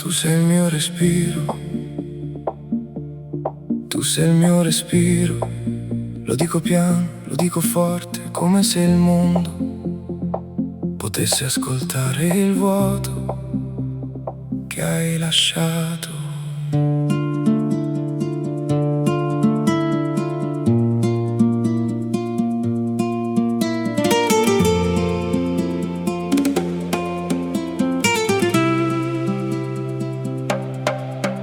Tu sei il mio respiro, tu sei il mio respiro. Lo dico piano, lo dico forte, come se il mondo potesse ascoltare il vuoto che hai lasciato.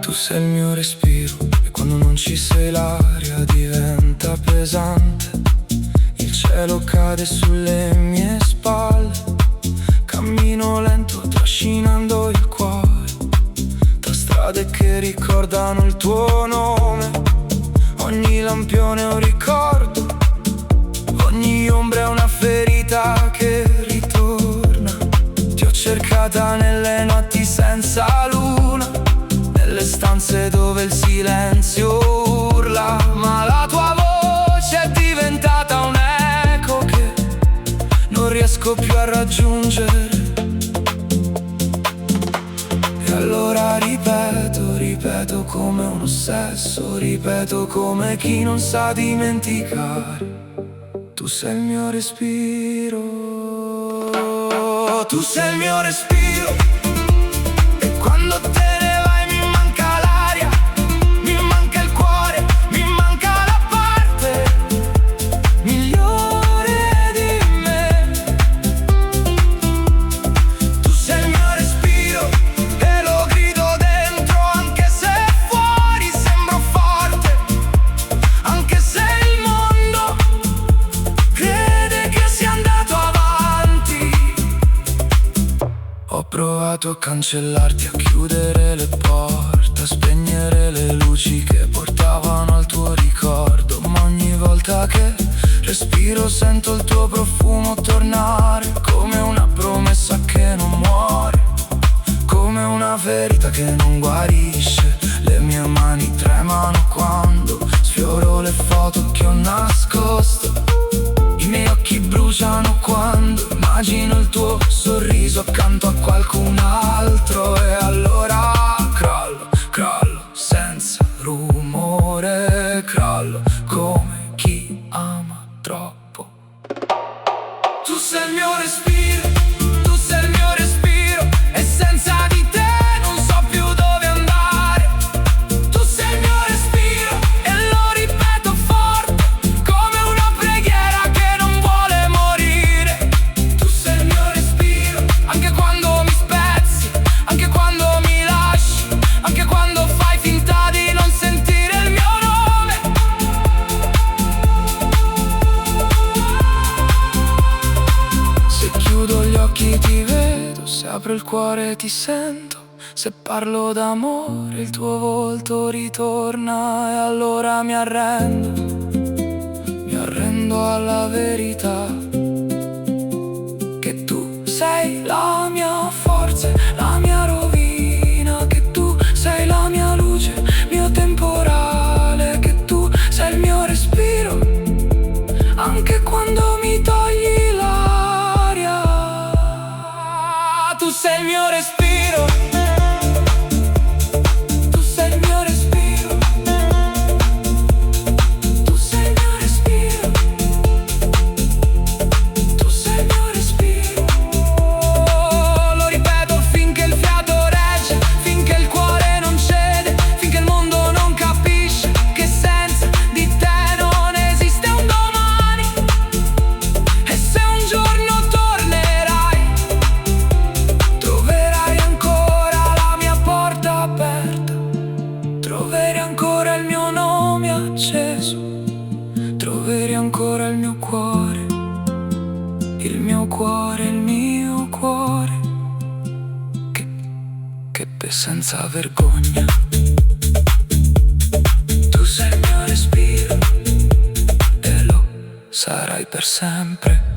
Tu sei il mio respiro e quando non ci sei l'aria diventa pesante. Il cielo cade sulle mie spalle. Cammino lento trascinando il cuore tra strade che ricordano il tuo nome. Ogni lampione è un ricordo, ogni ombra è una ferita che ritorna. Ti ho cercata nelle notti senza luna, nelle stanze dove il silenzio urla, ma la tua voce è diventata un eco che non riesco più a raggiungere. E allora ripeto come un ossesso, ripeto come chi non sa dimenticare. Tu sei il mio respiro, tu sei il mio respiro. E quando te ne vai mi manca l'aria, mi manca il cuore, mi manca la parte migliore di me. Tu sei il mio respiro e lo grido dentro, anche se fuori sembro forte, anche se il mondo crede che sia andato avanti. Ho provato a cancellarti, a chiudere le porte, a spegnere le luci che portavano al tuo ricordo, ma ogni volta che respiro sento il tuo profumo tornare, come una promessa che non muore, come una ferita che non guarisce. Le mie mani tremano quando sfioro le foto che ho nascosto, i miei occhi bruciano quando immagino il tuo sorriso accanto a qualcun altro. E allora crollo senza rumore, crollo come chi ama troppo. Tu sei il mio respiro, tu sei il mio respiro, e senza di te non so più dove andare. Tu sei il mio respiro e lo ripeto forte, come una preghiera che non vuole morire. Tu sei il mio respiro, anche quando mi spezzi, anche quando mi lasci, anche quando fai finta di non sentire il mio nome. Se chiudo gli occhi ti vedo, se apro il cuore ti sento, se parlo d'amore il tuo volto ritorna. E allora mi arrendo alla verità, che tu sei la mia forza, la mia rovina, che tu sei la mia luce, mio temporale, che tu sei il mio respiro, anche quando mi togli l'aria. Tu sei il mio respiro, tu sei il mio respiro, tu sei il mio respiro, tu sei il mio respiro. Lo ripeto finché il fiato regge, finché il cuore non cede, finché il mondo non capisce che senza di te non esiste un domani. E se un giorno tornerai, troverai ancora la mia porta aperta, troverai ancora il mio nome acceso, troverai ancora il mio cuore, il mio cuore, il mio cuore, che senza vergogna. Tu sei il mio respiro e lo sarai per sempre.